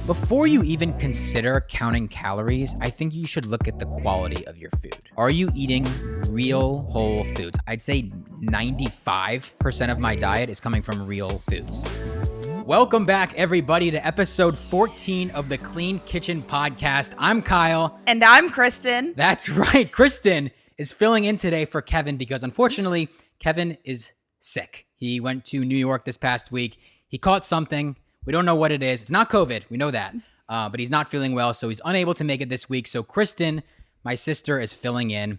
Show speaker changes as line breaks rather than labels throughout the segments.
Before you even consider counting calories, I think you should look at the quality of your food. Are you eating real whole foods? I'd say 95% of my diet is coming from real foods. Welcome back, everybody, to episode 14 of the Clean Kitchen Podcast. I'm Kyle.
And I'm Kristen.
That's right. Kristen is filling in today for Kevin because, unfortunately, Kevin is sick. He went to New York this past week. He caught something. We don't know what it is. It's not COVID. We know that. But he's not feeling well, so he's unable to make it this week. So Kristen, my sister, is filling in.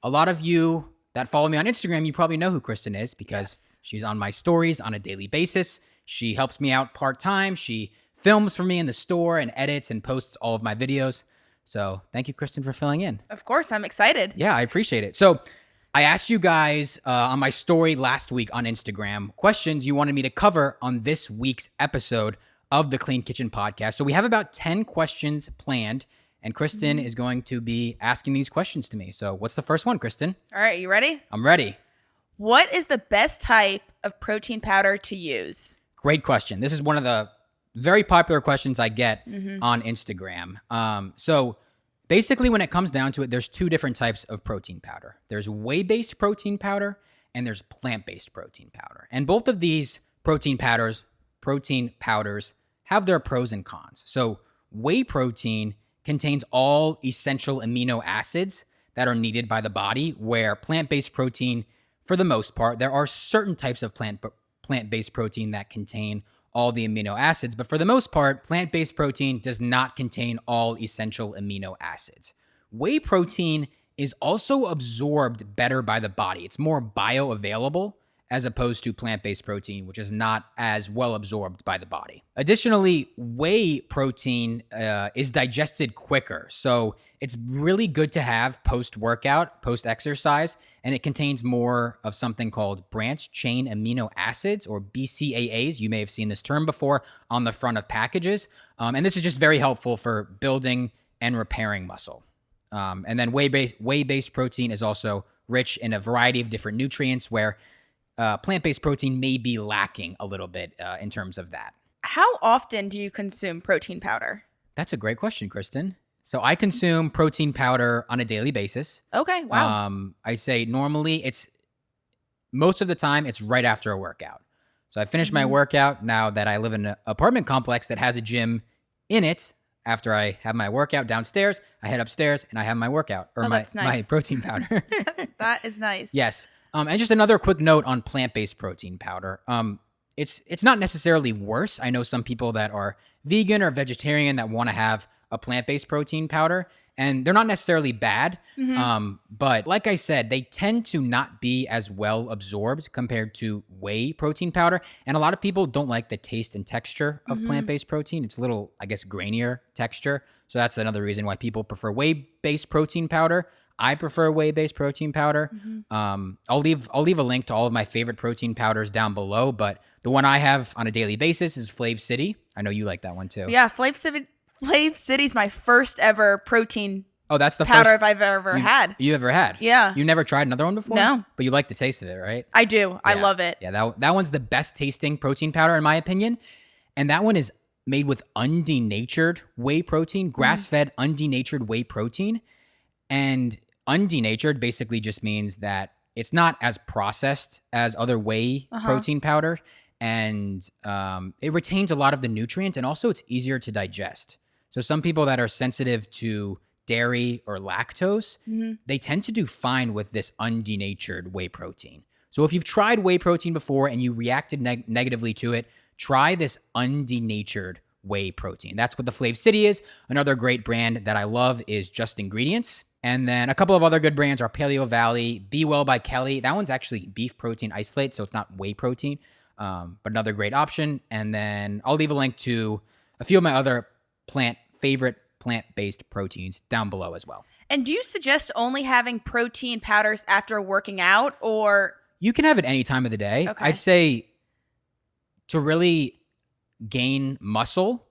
A lot of you that follow me on Instagram, you probably know who Kristen is because she's on my stories on a daily basis. She helps me out part-time. She films for me in the store and edits and posts all of my videos. So thank you, Kristen, for filling in.
Of course, I'm excited.
Yeah, I appreciate it. So I asked you guys on my story last week on Instagram questions you wanted me to cover on this week's episode of the Clean Kitchen Podcast. So we have about 10 questions planned, and Kristen is going to be asking these questions to me. So what's the first one, Kristen?
All right, you ready?
I'm ready.
What is the best type of protein powder to use?
Great question. This is one of the very popular questions I get on Instagram. So basically, when it comes down to it, there's two different types of protein powder. There's whey-based protein powder, and there's plant-based protein powder. And both of these protein powders have their pros and cons. So whey protein contains all essential amino acids that are needed by the body, where plant-based protein, for the most part, there are certain types of plant-based protein that contain all the amino acids, but for the most part, plant-based protein does not contain all essential amino acids. Whey protein is also absorbed better by the body. It's more bioavailable as opposed to plant-based protein, which is not as well absorbed by the body. Additionally, whey protein is digested quicker, so it's really good to have post-workout, post-exercise, and it contains more of something called branched-chain amino acids, or BCAAs. You may have seen this term before on the front of packages, and this is just very helpful for building and repairing muscle. And then whey-based protein is also rich in a variety of different nutrients, where plant-based protein may be lacking a little bit in terms of that.
How often do you consume protein powder?
That's a great question, Kristen. So I consume protein powder on a daily basis.
Okay, wow.
I say normally most of the time it's right after a workout. So I finish my workout now that I live in an apartment complex that has a gym in it. After I have my workout downstairs, I head upstairs and I have my workout or my protein powder.
That is nice.
Yes. And just another quick note on plant-based protein powder. It's not necessarily worse. I know some people that are vegan or vegetarian that want to have a plant-based protein powder, and they're not necessarily bad. But like I said, they tend to not be as well absorbed compared to whey protein powder. And a lot of people don't like the taste and texture of plant-based protein. It's a little, I guess, grainier texture. So that's another reason why people prefer whey-based protein powder. I prefer whey-based protein powder. I'll leave a link to all of my favorite protein powders down below, but the one I have on a daily basis is Flavcity. I know you like that one too.
Yeah, Flavcity's my first ever protein
that's the
powder
first
I've ever had.
You ever had?
Yeah.
You never tried another one before?
No.
But you like the taste of it, right?
I do. I love it.
Yeah, that one's the best tasting protein powder in my opinion. And that one is made with undenatured whey protein, grass-fed undenatured whey protein. And undenatured basically just means that it's not as processed as other whey protein powder. And it retains a lot of the nutrients, and also it's easier to digest. So some people that are sensitive to dairy or lactose, they tend to do fine with this undenatured whey protein. So if you've tried whey protein before and you reacted negatively to it, try this undenatured whey protein. That's what the Flavcity is. Another great brand that I love is Just Ingredients. And then a couple of other good brands are Paleovalley, Be Well by Kelly. That one's actually beef protein isolate, so it's not whey protein, but another great option. And then I'll leave a link to a few of my other favorite plant-based proteins down below as well.
And do you suggest only having protein powders after working out, or?
You can have it any time of the day.
Okay.
I'd say to really gain muscle,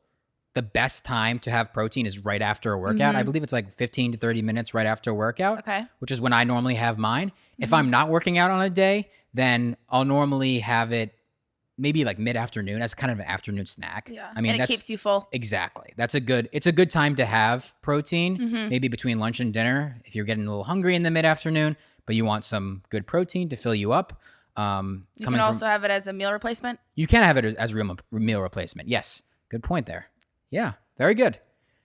the best time to have protein is right after a workout. I believe it's like 15 to 30 minutes right after a workout, which is when I normally have mine. If I'm not working out on a day, then I'll normally have it maybe like mid-afternoon as kind of an afternoon snack.
Yeah.
I mean,
and it keeps you full.
Exactly. It's a good time to have protein,
Mm-hmm.
maybe between lunch and dinner if you're getting a little hungry in the mid-afternoon, but you want some good protein to fill you up.
You can also have it as a meal replacement.
You can have it as a real meal replacement. Yes. Good point there. Yeah. Very good.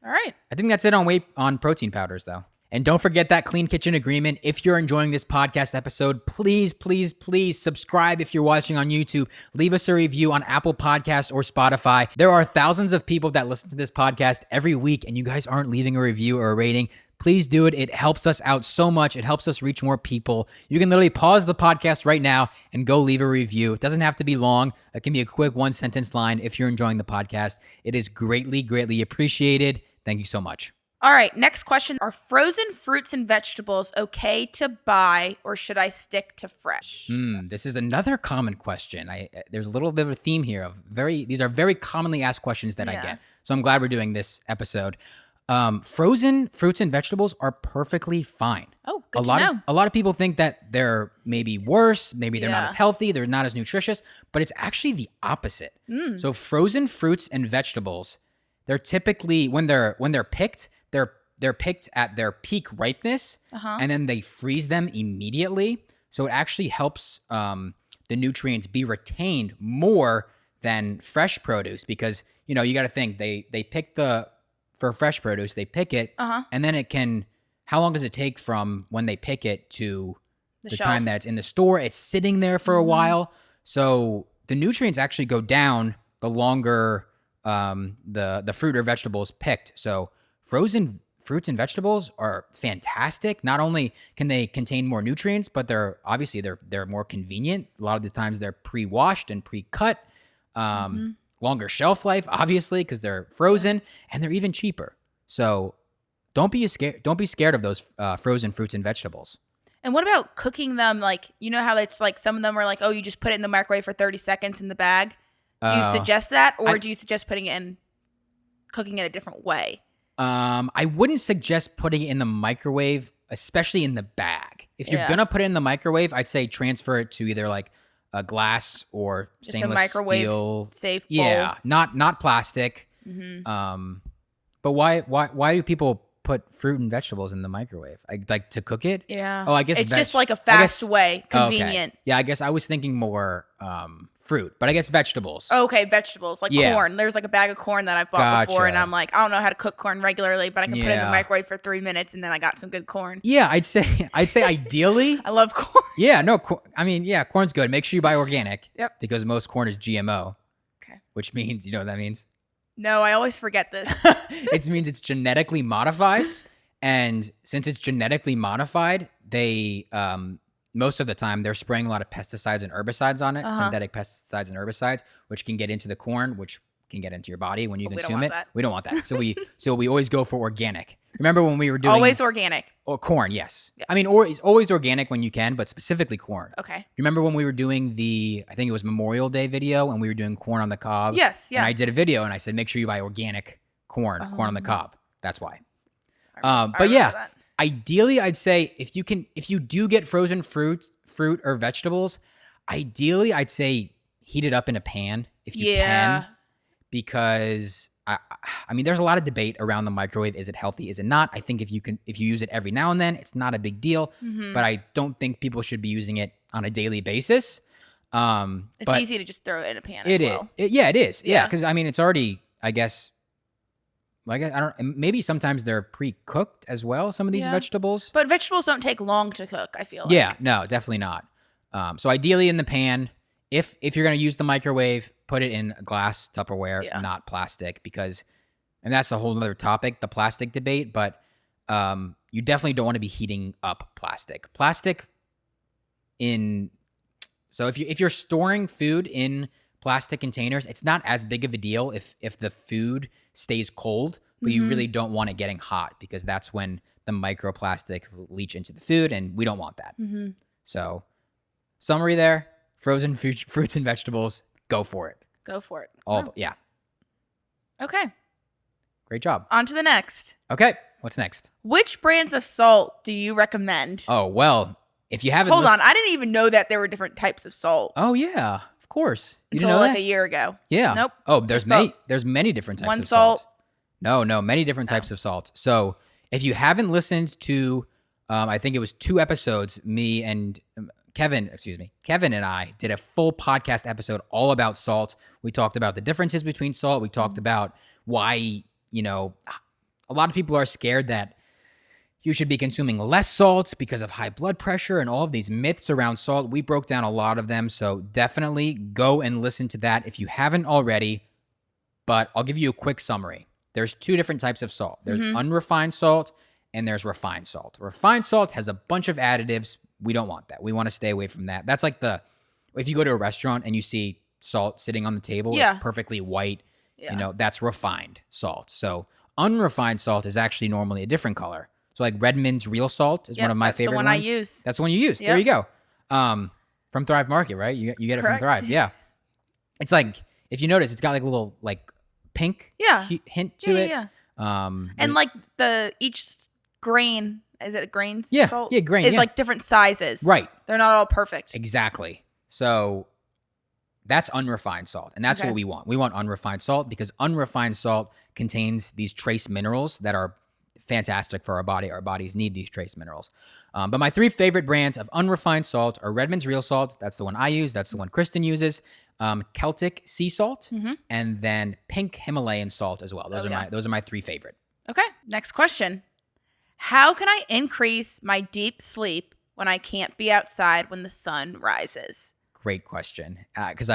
All right.
I think that's it on protein powders, though. And don't forget that Clean Kitchen Agreement. If you're enjoying this podcast episode, please, please, please subscribe if you're watching on YouTube. Leave us a review on Apple Podcasts or Spotify. There are thousands of people that listen to this podcast every week, and you guys aren't leaving a review or a rating. Please do it. It helps us out so much. It helps us reach more people. You can literally pause the podcast right now and go leave a review. It doesn't have to be long. It can be a quick one-sentence line if you're enjoying the podcast. It is greatly, greatly appreciated. Thank you so much.
All right, next question. Are frozen fruits and vegetables okay to buy, or should I stick to fresh?
This is another common question. There's a little bit of a theme here of these are very commonly asked questions that I get. So I'm glad we're doing this episode. Frozen fruits and vegetables are perfectly fine.
Oh, good to know.
A lot of people think that they're maybe worse, maybe they're not as healthy, they're not as nutritious, but it's actually the opposite. So frozen fruits and vegetables, they're typically when they're picked, they're picked at their peak ripeness, and then they freeze them immediately. So it actually helps the nutrients be retained more than fresh produce because, you got to think they pick for fresh produce, they pick it, and then how long does it take from when they pick it to the time that it's in the store? It's sitting there for a while. So the nutrients actually go down the longer the fruit or vegetables picked. So frozen fruits and vegetables are fantastic. Not only can they contain more nutrients, but they're more convenient. A lot of the times they're pre-washed and pre-cut. Longer shelf life, obviously, because they're frozen, and they're even cheaper. So don't be scared of those frozen fruits and vegetables.
And what about cooking them? Like, you know how it's like some of them are like, oh, you just put it in the microwave for 30 seconds in the bag. Do you suggest that, or do you suggest putting it in, cooking it a different way?
I wouldn't suggest putting it in the microwave, especially in the bag. If you're gonna put it in the microwave, I'd say transfer it to either like a glass or stainless
just a microwave
steel
safe bowl.
Yeah, not plastic. But why do people put fruit and vegetables in the microwave? Like to cook it?
Yeah.
Oh, I guess
it's just like a fast way, convenient.
Okay. Yeah, I guess I was thinking more fruit, but I guess vegetables.
Okay, vegetables like corn. There's like a bag of corn that I've bought before, and I'm like, I don't know how to cook corn regularly, but I can put it in the microwave for 3 minutes, and then I got some good corn.
Yeah, I'd say ideally.
I love corn.
Yeah, no, corn's good. Make sure you buy organic.
Yep.
Because most corn is GMO.
Okay.
Which means, you know what that means?
No, I always forget this.
It means it's genetically modified, and since it's genetically modified, they most of the time they're spraying a lot of pesticides and herbicides on it, synthetic pesticides and herbicides, which can get into the corn, which can get into your body when you consume it. We don't want that. So we always go for organic. Remember when we were doing
always organic?
Or corn, yes.
Yeah.
I mean, it's always organic when you can, but specifically corn.
Okay.
Remember when we were doing I think it was Memorial Day video, and we were doing corn on the cob?
Yes, yeah.
And I did a video, and I said, make sure you buy organic corn on the cob. That's why. But yeah, ideally, I'd say if you do get frozen fruit or vegetables, ideally, I'd say heat it up in a pan if you can, because I mean, there's a lot of debate around the microwave. Is it healthy? Is it not? I think if you use it every now and then, it's not a big deal. But I don't think people should be using it on a daily basis.
It's easy to just throw it in a pan.
It is. Yeah, because I mean, it's already, I guess. Like I don't. Maybe sometimes they're pre-cooked as well. Some of these vegetables,
but vegetables don't take long to cook. I feel like.
Yeah, no, definitely not. So ideally in the pan. If you're gonna use the microwave, put it in a glass Tupperware, not plastic, and that's a whole other topic, the plastic debate. But you definitely don't want to be heating up plastic. So if you're storing food in plastic containers, it's not as big of a deal if the food stays cold, but you really don't want it getting hot, because that's when the microplastics leach into the food, and we don't want that. So, summary there: frozen fruits and vegetables, go for it.
Go for it.
Yeah.
Okay.
Great job.
On to the next.
Okay. What's next?
Which brands of salt do you recommend?
Oh, well, if you haven't...
Hold on. I didn't even know that there were different types of salt.
Oh, yeah. Of course. You
until
didn't know
like
that?
a year ago.
Yeah.
Nope.
Oh, there's many different types
one
of salt.
salt.
No, many different types of salt. So if you haven't listened to, I think it was 2 episodes, me and Kevin and I did a full podcast episode all about salt. We talked about the differences between salt. We talked about why, a lot of people are scared that you should be consuming less salt because of high blood pressure and all of these myths around salt. We broke down a lot of them. So definitely go and listen to that if you haven't already. But I'll give you a quick summary. There's 2 different types of salt. There's unrefined salt and there's refined salt. Refined salt has a bunch of additives. We don't want that. We want to stay away from that. That's like if you go to a restaurant and you see salt sitting on the table, it's perfectly white. Yeah. That's refined salt. So unrefined salt is actually normally a different color. So like Redmonds real salt is one of my favorite ones.
That's the one I use.
That's the one you use. Yep. There you go. From Thrive Market, right? You get it
Correct.
from Thrive. Yeah. It's like, if you notice, it's got like a little like pink hint to it.
Yeah. And like each grain, is it grains?
Yeah.
Salt?
Yeah, grain.
It's like different sizes.
Right.
They're not all perfect.
Exactly. So that's unrefined salt. And that's what we want. We want unrefined salt because unrefined salt contains these trace minerals that are fantastic for our body. Our bodies need these trace minerals. But my 3 favorite brands of unrefined salt are Redmonds Real Salt. That's the one I use. That's the one Kristen uses. Celtic Sea Salt, and then pink Himalayan salt as well. Those are my 3 favorite.
Okay. Next question. How can I increase my deep sleep when I can't be outside when the sun rises?
Great question. Because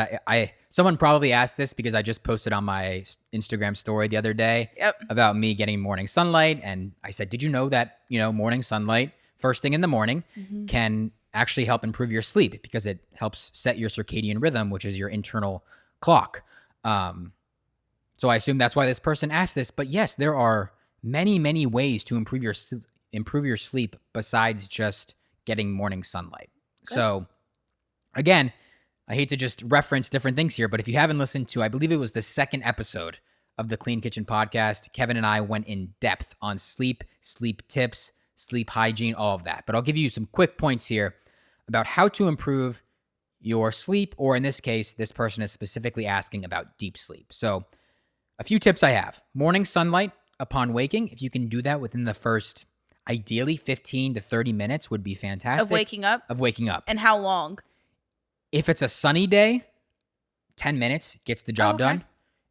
someone probably asked this because I just posted on my Instagram story the other day about me getting morning sunlight. And I said, did you know that, morning sunlight, first thing in the morning, can actually help improve your sleep because it helps set your circadian rhythm, which is your internal clock. So I assume that's why this person asked this. But yes, there are many, many ways to improve your sleep besides just getting morning sunlight. Good. So again, I hate to just reference different things here, but if you haven't listened to, I believe it was the 2nd episode of the Clean Kitchen podcast, Kevin and I went in depth on sleep tips, sleep hygiene, all of that. But I'll give you some quick points here about how to improve your sleep, or in this case, this person is specifically asking about deep sleep. So a few tips I have. Morning sunlight upon waking, if you can do that within the first, ideally 15 to 30 minutes would be fantastic.
Of waking up?
Of waking up.
And how long?
If it's a sunny day, 10 minutes gets the job done.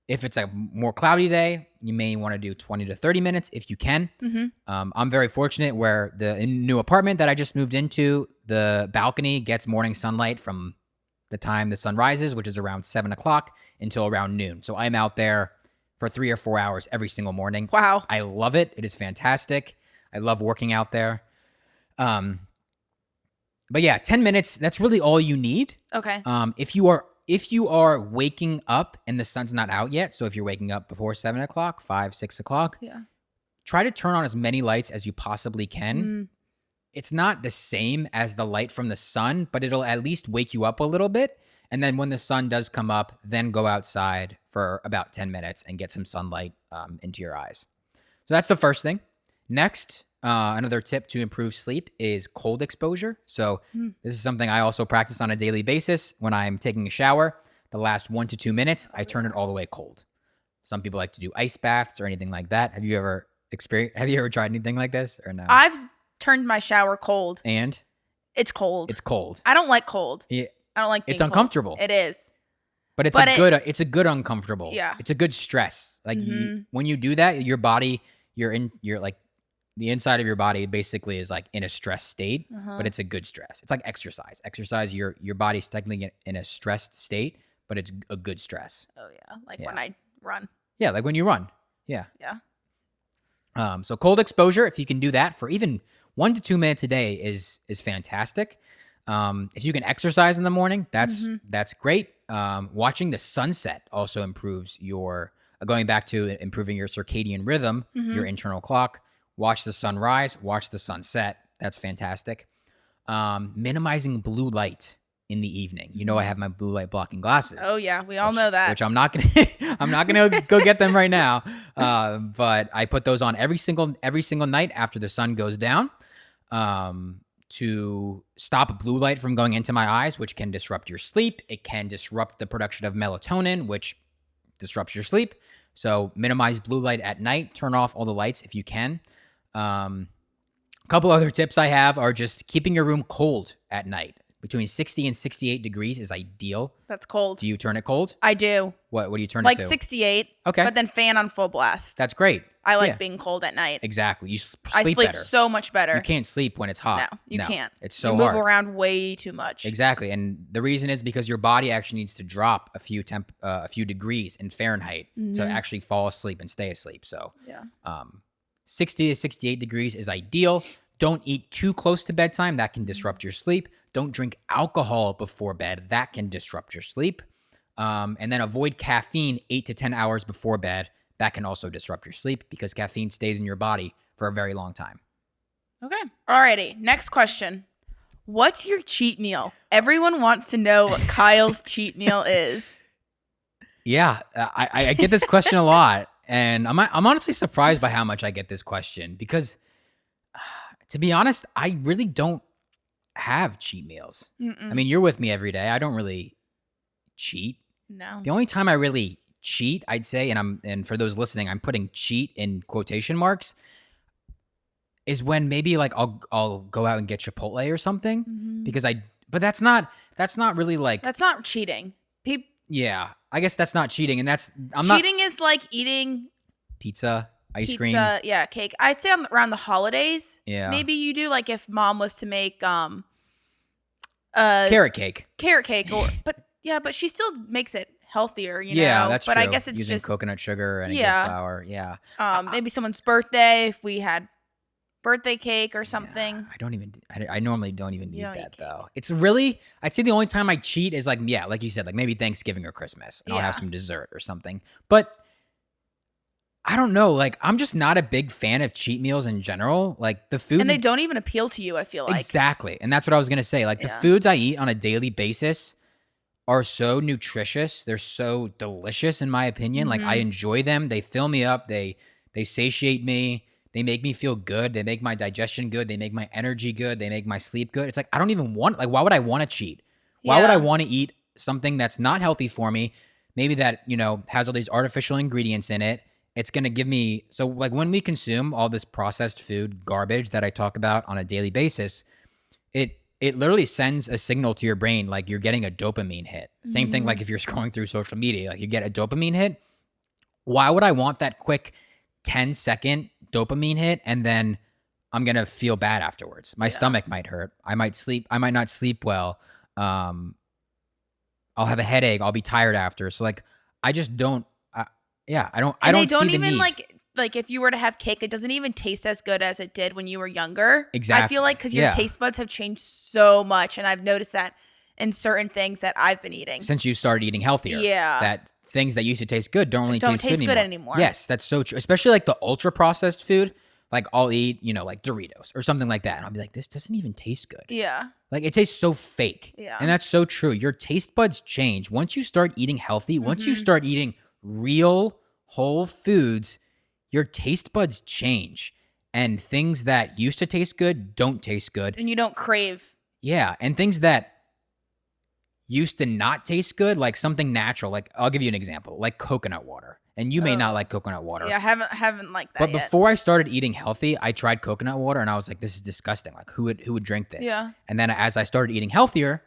If it's a more cloudy day, you may want to do 20 to 30 minutes if you can. I'm very fortunate where the new apartment that I just moved into, the balcony gets morning sunlight from the time the sun rises, which is around 7 o'clock, until around noon. So I'm out there for 3 or 4 hours every single morning.
Wow.
I love it. It is fantastic. I love working out there. But yeah, 10 minutes, that's really all you need.
Okay.
If you are waking up and the sun's not out yet, so if you're waking up before 7 o'clock, 5, 6 o'clock, try to turn on as many lights as you possibly can. It's not the same as the light from the sun, but it'll at least wake you up a little bit. And then when the sun does come up, then go outside for about 10 minutes and get some sunlight into your eyes. So that's the first thing. Next, another tip to improve sleep is cold exposure. So this is something I also practice on a daily basis. When I'm taking a shower, the last 1 to 2 minutes, I turn it all the way cold. Some people like to do ice baths or anything like that. Have you ever tried anything like this or no?
I've turned my shower cold.
And?
It's cold.
It's cold.
I don't like cold.
Yeah.
I don't like being
It's uncomfortable.
Cold. It is.
But it's a good uncomfortable.
Yeah.
It's a good stress. Like when you do that, your body, you're like, the inside of your body basically is like in a stress state, but it's a good stress. It's like exercise. Exercise, your body's technically in a stressed state, but it's a good stress.
Oh yeah, when I run.
Yeah, like when you run. Yeah.
Yeah.
So cold exposure, if you can do that for even 1 to 2 minutes a day is fantastic. If you can exercise in the morning, that's great. Watching the sunset also improves going back to improving your circadian rhythm, your internal clock. Watch the sun rise, watch the sun set. That's fantastic. Minimizing blue light in the evening. You know, I have my blue light blocking glasses.
Oh yeah, we all know that.
Which I'm not gonna go get them right now. But I put those on every single night after the sun goes down, to stop blue light from going into my eyes, which can disrupt your sleep. It can disrupt the production of melatonin, which disrupts your sleep. So minimize blue light at night. Turn off all the lights if you can. A couple other tips I have are just keeping your room cold at night. Between 60 and 68 degrees is ideal.
That's cold.
Do you turn it cold?
I do.
What do you turn it
Like
to?
68.
Okay.
But then fan on full blast.
That's great.
I like being cold at night.
Exactly. You
I
sleep
sleep
better.
so much better.
You can't sleep when it's hot.
No, you can't.
It's so
you move
hard.
around way too much.
Exactly. And the reason is because your body actually needs to drop a few degrees in Fahrenheit to actually fall asleep and stay asleep. So 60 to 68 degrees is ideal. Don't eat too close to bedtime. That can disrupt your sleep. Don't drink alcohol before bed. That can disrupt your sleep. And then avoid caffeine 8 to 10 hours before bed. That can also disrupt your sleep because caffeine stays in your body for a very long time.
Okay. Alrighty. Next question. What's your cheat meal? Everyone wants to know what Kyle's cheat meal is.
Yeah, I get this question a lot. And I'm honestly surprised by how much I get this question because, to be honest, I really don't have cheat meals. I mean, you're with me every day. I don't really cheat.
No.
The only time I really cheat, I'd say, and for those listening, I'm putting cheat in quotation marks, is when maybe like I'll go out and get Chipotle or something because but that's not really like.
That's not cheating.
Yeah, I guess that's not cheating, and
cheating is like eating
pizza, ice cream,
yeah, cake. I'd say around the holidays.
Yeah,
maybe you do like if mom was to make
carrot cake,
but she still makes it healthier,
yeah, that's
but
true.
I guess it's
using
just
coconut sugar and a good flour. Yeah,
maybe someone's birthday if we had birthday cake or something.
Yeah, I normally don't even eat that though. It's really, I'd say the only time I cheat is like you said, like maybe Thanksgiving or Christmas, and I'll have some dessert or something. But I don't know, like I'm just not a big fan of cheat meals in general. Like the foods,
and they don't even appeal to you, I feel like.
Exactly, and that's what I was gonna say. Like the foods I eat on a daily basis are so nutritious. They're so delicious in my opinion. Like I enjoy them. They fill me up. They satiate me. They make me feel good. They make my digestion good. They make my energy good. They make my sleep good. It's like, I don't even want, like, why would I want to cheat? Why would I want to eat something that's not healthy for me? Maybe that, has all these artificial ingredients in it. It's going to give me, so like when we consume all this processed food garbage that I talk about on a daily basis, it literally sends a signal to your brain, like you're getting a dopamine hit. Same thing, like if you're scrolling through social media, like you get a dopamine hit. Why would I want that quick 10-second dopamine hit and then I'm gonna feel bad afterwards? My stomach might hurt. I might not sleep well. I'll have a headache. I'll be tired after. So like, I just don't. I don't see the need.
Like if you were to have cake, it doesn't even taste as good as it did when you were younger.
Exactly.
I feel like because your taste buds have changed so much, and I've noticed that in certain things that I've been eating
since you started eating healthier.
Yeah.
That things that used to taste good don't taste good
anymore.
Yes, that's so true. Especially like the ultra processed food. Like I'll eat, like Doritos or something like that. And I'll be like, this doesn't even taste good.
Yeah.
Like it tastes so fake.
Yeah.
And that's so true. Your taste buds change. Once you start eating healthy, once you start eating real whole foods, your taste buds change. And things that used to taste good don't taste good.
And you don't crave.
Yeah. And things that used to not taste good, like something natural. Like I'll give you an example, like coconut water. And you may not like coconut water.
Yeah, I haven't liked that
But
yet.
before I started eating healthy, I tried coconut water and I was like, this is disgusting. Like who would drink this?
Yeah.
And then as I started eating healthier,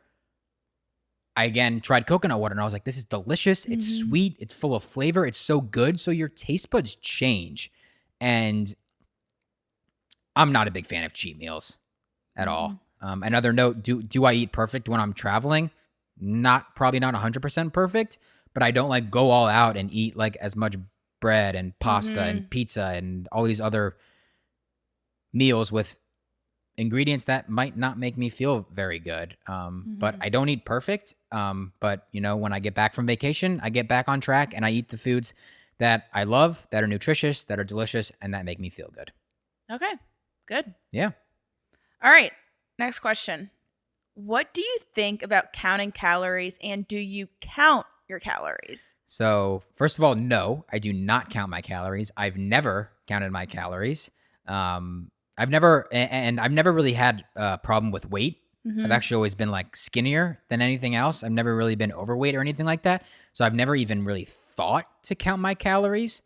I again tried coconut water and I was like, this is delicious. It's sweet. It's full of flavor. It's so good. So your taste buds change. And I'm not a big fan of cheat meals at all. Another note, do I eat perfect when I'm traveling? Probably not 100% perfect, but I don't like go all out and eat like as much bread and pasta and pizza and all these other meals with ingredients that might not make me feel very good. But I don't eat perfect. But when I get back from vacation, I get back on track and I eat the foods that I love, that are nutritious, that are delicious, and that make me feel good.
Okay, good.
Yeah.
All right, next question. What do you think about counting calories, and do you count your calories?
So, first of all, no, I do not count my calories. I've never counted my calories. I've never really had a problem with weight. I've actually always been like skinnier than anything else. I've never really been overweight or anything like that. So I've never even really thought to count my calories.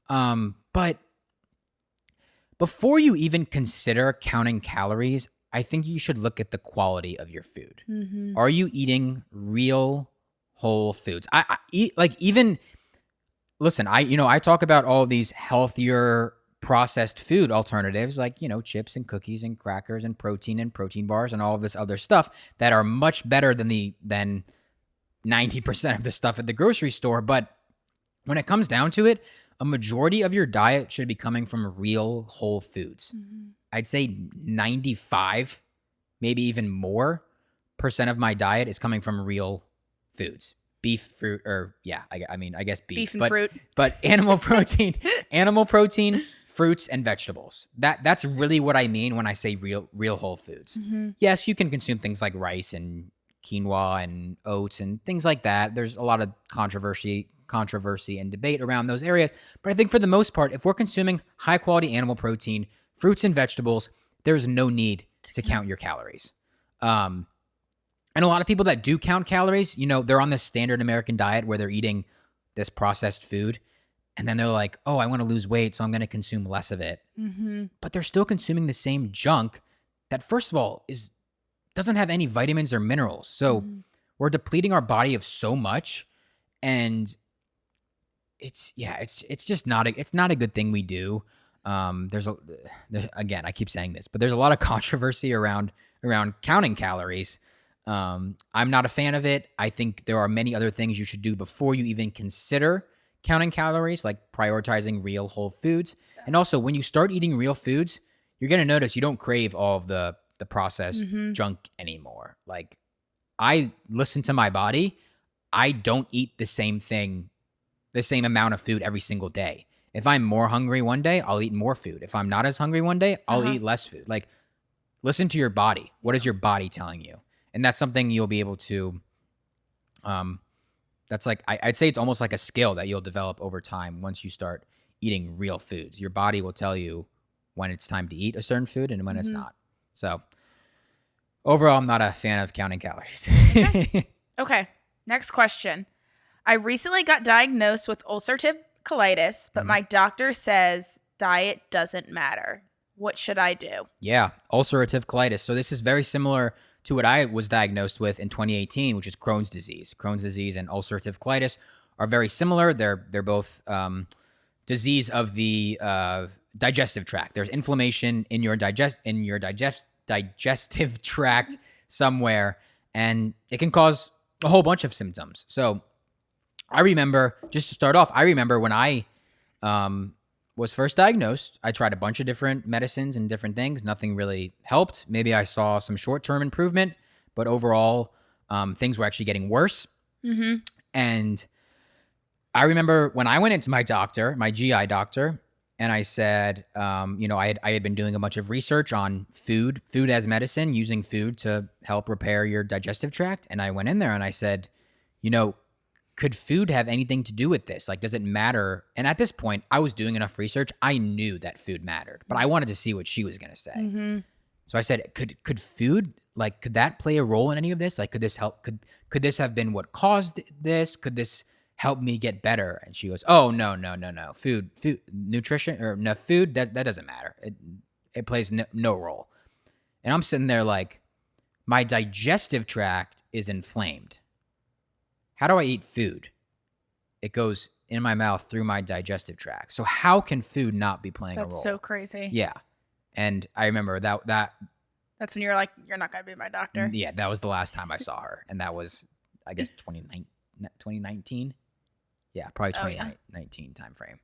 But before you even consider counting calories, I think you should look at the quality of your food. Are you eating real whole foods? I eat like even listen, I talk about all of these healthier processed food alternatives like, chips and cookies and crackers and protein bars and all of this other stuff that are much better than 90% of the stuff at the grocery store. But when it comes down to it, a majority of your diet should be coming from real whole foods. I'd say 95, maybe even more % of my diet is coming from real foods. Beef, fruit, or I guess beef
and fruit.
But animal protein, fruits and vegetables. That's really what I mean when I say real whole foods. Yes, you can consume things like rice and quinoa and oats and things like that. There's a lot of controversy and debate around those areas. But I think for the most part, if we're consuming high quality animal protein, fruits and vegetables, there's no need to count your calories. And a lot of people that do count calories, they're on this standard American diet where they're eating this processed food. And then they're like, oh, I want to lose weight, so I'm going to consume less of it. But they're still consuming the same junk that, first of all, doesn't have any vitamins or minerals. So we're depleting our body of so much. And it's just not a good thing we do. There's again, I keep saying this, but there's a lot of controversy around counting calories. I'm not a fan of it. I think there are many other things you should do before you even consider counting calories, like prioritizing real whole foods. And also, when you start eating real foods, you're going to notice you don't crave all of the processed junk anymore. Like, I listen to my body. I don't eat the same amount of food every single day. If I'm more hungry one day, I'll eat more food. If I'm not as hungry one day, I'll eat less food. Like, listen to your body. What is your body telling you? And that's something you'll be able to, that's like, I'd say it's almost like a skill that you'll develop over time once you start eating real foods. Your body will tell you when it's time to eat a certain food and when it's not. So overall, I'm not a fan of counting calories.
Okay. Next question. I recently got diagnosed with ulcerative colitis, but my doctor says diet doesn't matter. What should I do?
Yeah, ulcerative colitis. So this is very similar to what I was diagnosed with in 2018, which is Crohn's disease. Crohn's disease and ulcerative colitis are very similar. They're both disease of the digestive tract. There's inflammation in your digestive tract somewhere, and it can cause a whole bunch of symptoms. So I remember, just to start off, when I was first diagnosed, I tried a bunch of different medicines and different things. Nothing really helped. Maybe I saw some short-term improvement, but overall, things were actually getting worse. And I remember when I went into my doctor, my GI doctor, and I said, I had been doing a bunch of research on food as medicine, using food to help repair your digestive tract. And I went in there and I said, could food have anything to do with this? Like, does it matter? And at this point, I was doing enough research. I knew that food mattered, but I wanted to see what she was going to say. So I said, could food, like, could that play a role in any of this? Like, could this help? Could this have been what caused this? Could this help me get better? And she goes, oh, no. Food, nutrition, or no, food, that doesn't matter. It plays no role. And I'm sitting there like, my digestive tract is inflamed. How do I eat food? It goes in my mouth through my digestive tract. So how can food not be playing a role?
That's so crazy.
Yeah. And I remember that.
That's when you were like, you're not going to be my doctor.
Yeah, that was the last time I saw her. And that was, I guess, 2019. Yeah, probably 2019 timeframe.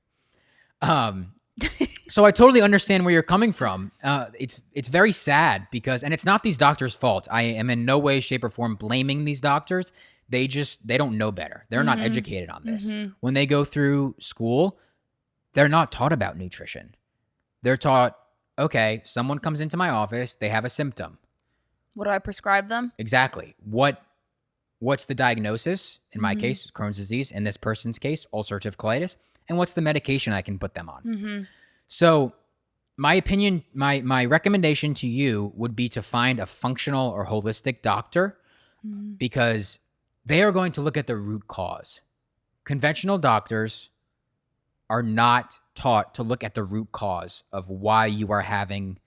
So I totally understand where you're coming from. It's very sad because, and it's not these doctors' fault. I am in no way, shape, or form blaming these doctors. They don't know better. They're not educated on this. When they go through school, they're not taught about nutrition. They're taught, okay, someone comes into my office, they have a symptom.
What do I prescribe them?
Exactly. What's the diagnosis? In my case, Crohn's disease. In this person's case, ulcerative colitis. And what's the medication I can put them on? So my opinion, my recommendation to you would be to find a functional or holistic doctor because they are going to look at the root cause. Conventional doctors are not taught to look at the root cause of why you are having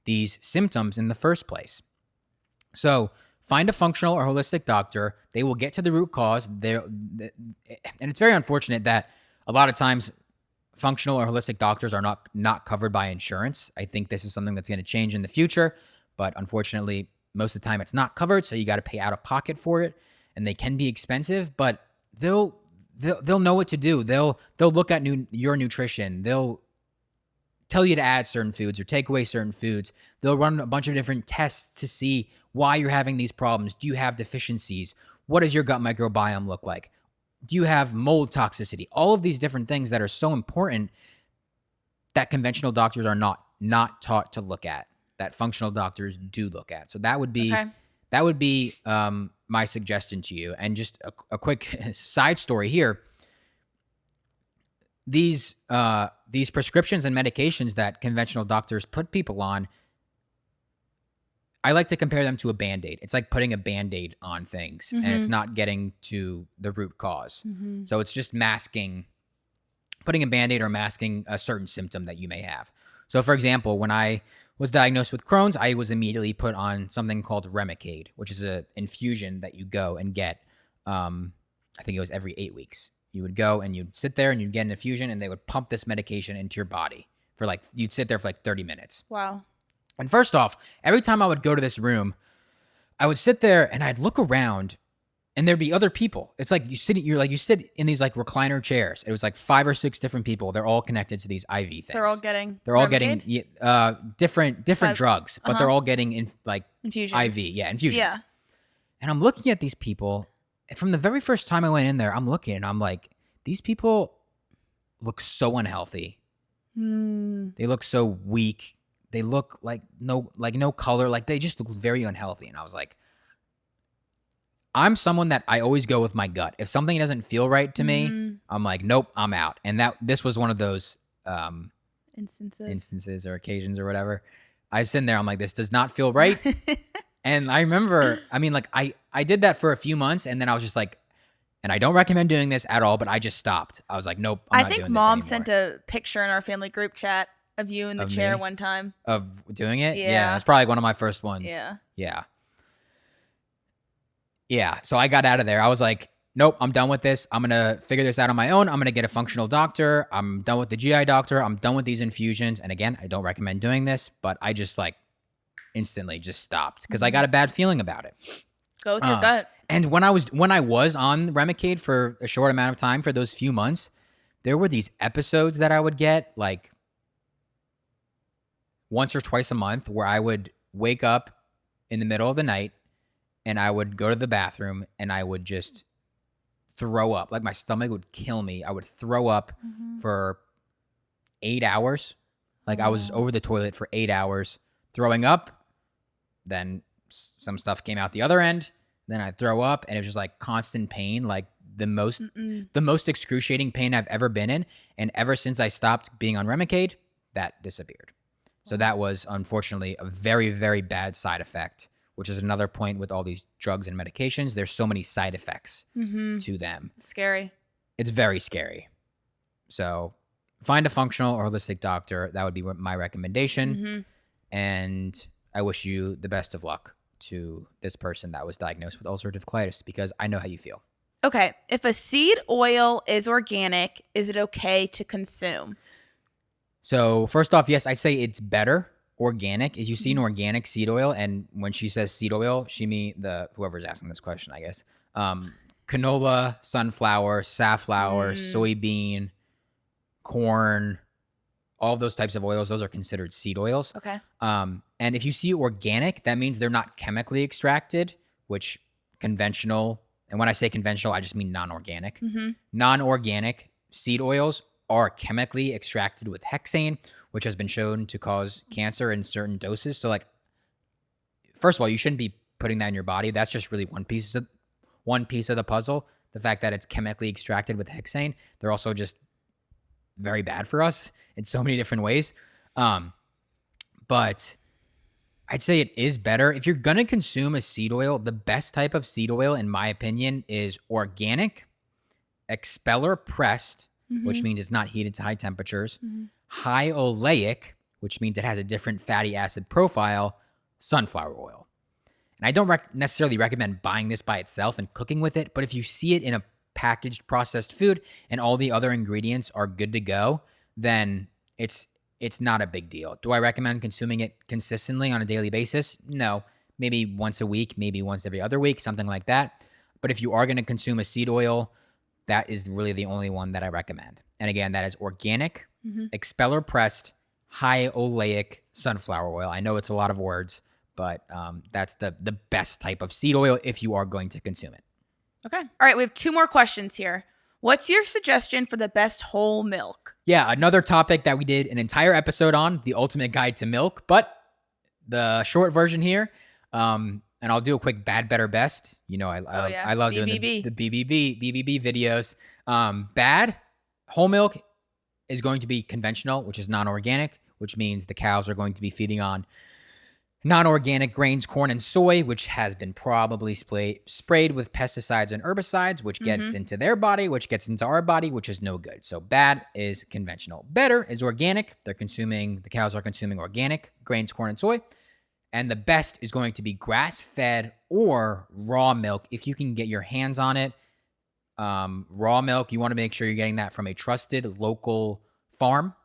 these symptoms in the first place. So find a functional or holistic doctor. They will get to the root cause. And it's very unfortunate that a lot of times functional or holistic doctors are not covered by insurance. I think this is something that's going to change in the future, but unfortunately, most of the time it's not covered, so you got to pay out of pocket for it, and they can be expensive, but they'll know what to do. They'll look at your nutrition. They'll tell you to add certain foods or take away certain foods. They'll run a bunch of different tests to see why you're having these problems. Do you have deficiencies? What does your gut microbiome look like? Do you have mold toxicity? All of these different things that are so important that conventional doctors are not taught to look at, that functional doctors do look at. So that would be my suggestion to you. And just a quick side story here. These prescriptions and medications that conventional doctors put people on, I like to compare them to a Band-Aid. It's like putting a Band-Aid on things, and it's not getting to the root cause. So it's just putting a Band-Aid or masking a certain symptom that you may have. So for example, when I was diagnosed with Crohn's, I was immediately put on something called Remicade, which is an infusion that you go and get. I think it was every 8 weeks. You would go and you'd sit there and you'd get an infusion, and they would pump this medication into your body you'd sit there for 30 minutes.
Wow.
And first off, every time I would go to this room, I would sit there and I'd look around and there'd be other people. It's like you sit in these recliner chairs. It was 5 or 6 different people. They're all connected to these IV things.
They're all getting
different drugs, but they're all getting infusions. IV, infusions. Yeah. And I'm looking at these people, and from the very first time I went in there, I'm looking and I'm like, these people look so unhealthy. They look so weak. They look like no color. They just look very unhealthy. And I was like, I'm someone that I always go with my gut. If something doesn't feel right to me, I'm like, nope, I'm out. And this was one of those instances or occasions or whatever. I was sitting there, I'm like, this does not feel right. And I remember, I did that for a few months, and then I was just like, and I don't recommend doing this at all, but I just stopped. I was like, nope, I'm not doing this anymore. I think
Mom sent a picture in our family group chat of you in the chair one time.
Of doing it? Yeah. It's probably one of my first ones. Yeah. So I got out of there. I was like, nope, I'm done with this. I'm going to figure this out on my own. I'm going to get a functional doctor. I'm done with the GI doctor. I'm done with these infusions. And again, I don't recommend doing this, but I just instantly just stopped because I got a bad feeling about it.
Go with your gut.
And when I was on Remicade for a short amount of time, for those few months, there were these episodes that I would get once or twice a month where I would wake up in the middle of the night and I would go to the bathroom and I would just throw up. My stomach would kill me. I would throw up for 8 hours. I was over the toilet for 8 hours throwing up. Then some stuff came out the other end. Then I'd throw up, and it was just constant pain, the most excruciating pain I've ever been in. And ever since I stopped being on Remicade, that disappeared. So that was, unfortunately, a very, very bad side effect, which is another point with all these drugs and medications. There's so many side effects to them.
Scary.
It's very scary. So find a functional or holistic doctor. That would be my recommendation. And I wish you the best of luck to this person that was diagnosed with ulcerative colitis, because I know how you feel.
Okay. If a seed oil is organic, is it okay to consume?
So first off, yes, I say it's better organic. If you see an organic seed oil, and when she says seed oil, she means whoever's asking this question, I guess. Canola, sunflower, safflower, soybean, corn, all of those types of oils, those are considered seed oils.
Okay.
And if you see organic, that means they're not chemically extracted, which conventional, and when I say conventional, I just mean non-organic. Non-organic seed oils are chemically extracted with hexane, which has been shown to cause cancer in certain doses. So first of all, you shouldn't be putting that in your body. That's just really one piece of the puzzle. The fact that it's chemically extracted with hexane, they're also just very bad for us in so many different ways. but I'd say it is better. If you're going to consume a seed oil, the best type of seed oil, in my opinion, is organic, expeller pressed, which means it's not heated to high temperatures, high oleic, which means it has a different fatty acid profile, sunflower oil. And I don't necessarily recommend buying this by itself and cooking with it, but if you see it in a packaged processed food and all the other ingredients are good to go, then it's not a big deal. Do I recommend consuming it consistently on a daily basis? No. Maybe once a week, maybe once every other week, something like that. But if you are going to consume a seed oil, that is really the only one that I recommend. And again, that is organic, expeller pressed, high oleic sunflower oil. I know it's a lot of words, but that's the best type of seed oil if you are going to consume it.
Okay. All right. We have 2 more questions here. What's your suggestion for the best whole milk?
Yeah, another topic that we did an entire episode on, the ultimate guide to milk, but the short version here, and I'll do a quick bad, better, best. You know, I love doing the BBB videos. Bad, whole milk is going to be conventional, which is non-organic, which means the cows are going to be feeding on non-organic grains, corn, and soy, which has been probably sprayed with pesticides and herbicides, which gets into their body, which gets into our body, which is no good. So bad is conventional. Better is organic. The cows are consuming organic grains, corn, and soy. And the best is going to be grass-fed or raw milk if you can get your hands on it. Raw milk, you want to make sure you're getting that from a trusted local farm.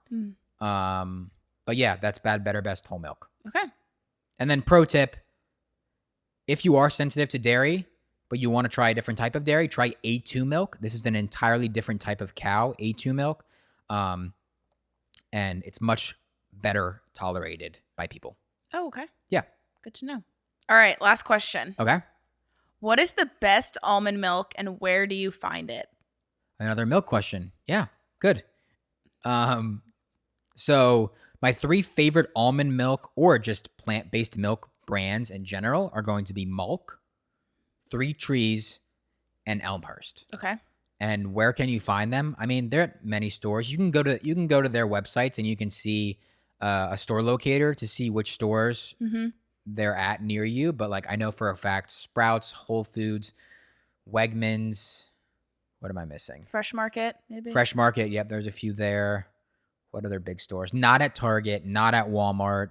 But yeah, that's bad, better, best whole milk.
Okay.
And then pro tip, if you are sensitive to dairy, but you want to try a different type of dairy, try A2 milk. This is an entirely different type of cow, A2 milk. And it's much better tolerated by people.
Oh, okay.
Yeah.
Good to know. All right. Last question.
Okay.
What is the best almond milk and where do you find it?
Another milk question. Yeah. Good. So my 3 favorite almond milk or just plant-based milk brands in general are going to be Malk, 3 Trees, and Elmhurst.
Okay.
And where can you find them? I mean, they're at many stores. You can go to their websites and you can see a store locator to see which stores they're at near you. But like I know for a fact, Sprouts, Whole Foods, Wegmans. What am I missing?
Fresh Market, maybe.
Fresh Market. Yep, there's a few there. What other big stores? Not at Target, not at Walmart,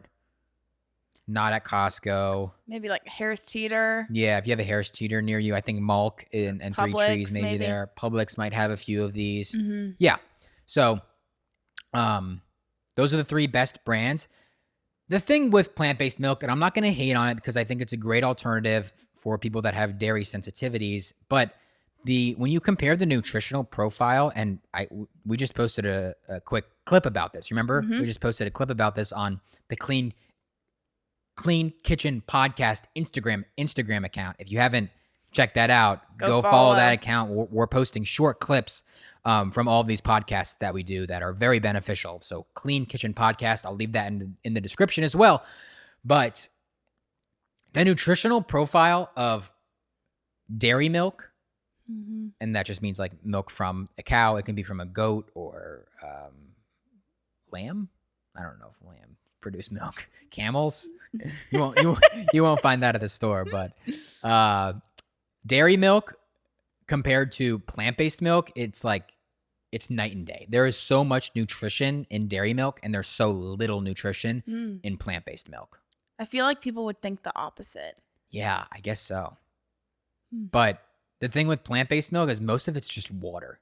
not at Costco.
Maybe like Harris Teeter.
Yeah, if you have a Harris Teeter near you, I think Malk and Publix, 3 Trees maybe there. Publix might have a few of these. Yeah. So those are the 3 best brands. The thing with plant-based milk, and I'm not going to hate on it because I think it's a great alternative for people that have dairy sensitivities, but when you compare the nutritional profile, and we just posted a quick clip about this. Remember, we just posted a clip about this on the Clean Kitchen Podcast Instagram account. If you haven't checked that out, go follow that account. We're posting short clips from all of these podcasts that we do that are very beneficial. So Clean Kitchen Podcast, I'll leave that in the description as well. But the nutritional profile of dairy milk, and that just means like milk from a cow. It can be from a goat or lamb. I don't know if lamb produce milk. Camels. You won't find that at the store. But dairy milk compared to plant-based milk, it's night and day. There is so much nutrition in dairy milk, and there's so little nutrition in plant-based milk.
I feel like people would think the opposite.
Yeah, I guess so. But the thing with plant-based milk is most of it's just water.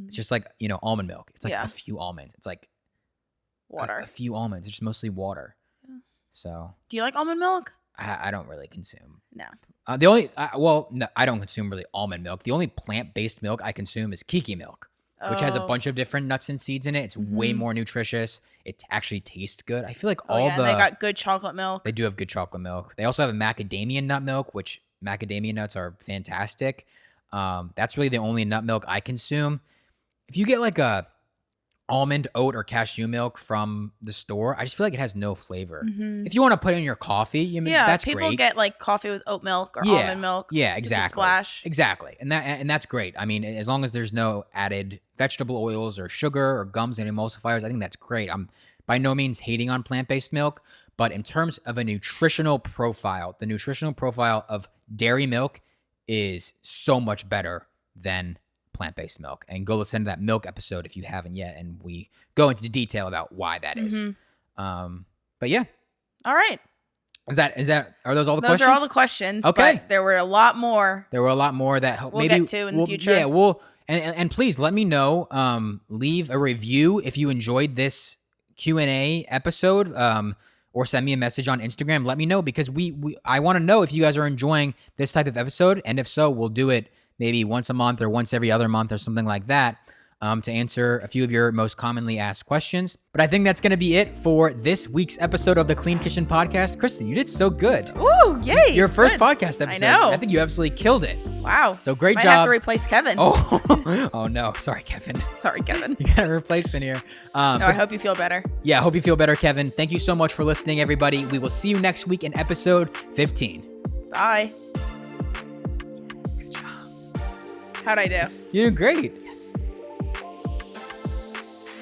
It's just like, almond milk. It's like a few almonds. It's like
water.
A few almonds. It's just mostly water. Yeah. So.
Do you like almond milk?
I don't really consume.
No.
No, I don't consume really almond milk. The only plant-based milk I consume is Kiki milk, which has a bunch of different nuts and seeds in it. It's way more nutritious. It actually tastes good. I feel like they
got good chocolate milk.
They do have good chocolate milk. They also have a macadamia nut milk, which macadamia nuts are fantastic. That's really the only nut milk I consume. If you get like a almond, oat, or cashew milk from the store, I just feel like it has no flavor. If you want to put it in your coffee, that's great.
People get like coffee with oat milk or almond milk.
Yeah, exactly.
Just a splash.
Exactly. And that's great. I mean, as long as there's no added vegetable oils or sugar or gums and emulsifiers, I think that's great. I'm by no means hating on plant-based milk, but in terms of a nutritional profile, the nutritional profile of dairy milk is so much better than plant-based milk. And go listen to that milk episode if you haven't yet, and we go into detail about why that is. But yeah.
All right.
Are those all the questions?
Those are all the questions.
Okay.
But there were a lot more.
There were a lot more that
we'll get to in the future.
Yeah, and please let me know. Leave a review if you enjoyed this Q&A episode. Or send me a message on Instagram. Let me know, because I want to know if you guys are enjoying this type of episode, and if so, we'll do it maybe once a month or once every other month or something like that, to answer a few of your most commonly asked questions. But I think that's going to be it for this week's episode of the Clean Kitchen Podcast. Kristen, you did so good.
Ooh, yay.
Your first podcast episode.
I know.
I think you absolutely killed it.
Wow.
So great job.
Might have to replace Kevin.
Oh no. Sorry, Kevin.
Sorry, Kevin.
You got a replacement here.
I hope you feel better.
Yeah, I hope you feel better, Kevin. Thank you so much for listening, everybody. We will see you next week in episode 15.
Bye. How'd I do?
You did great.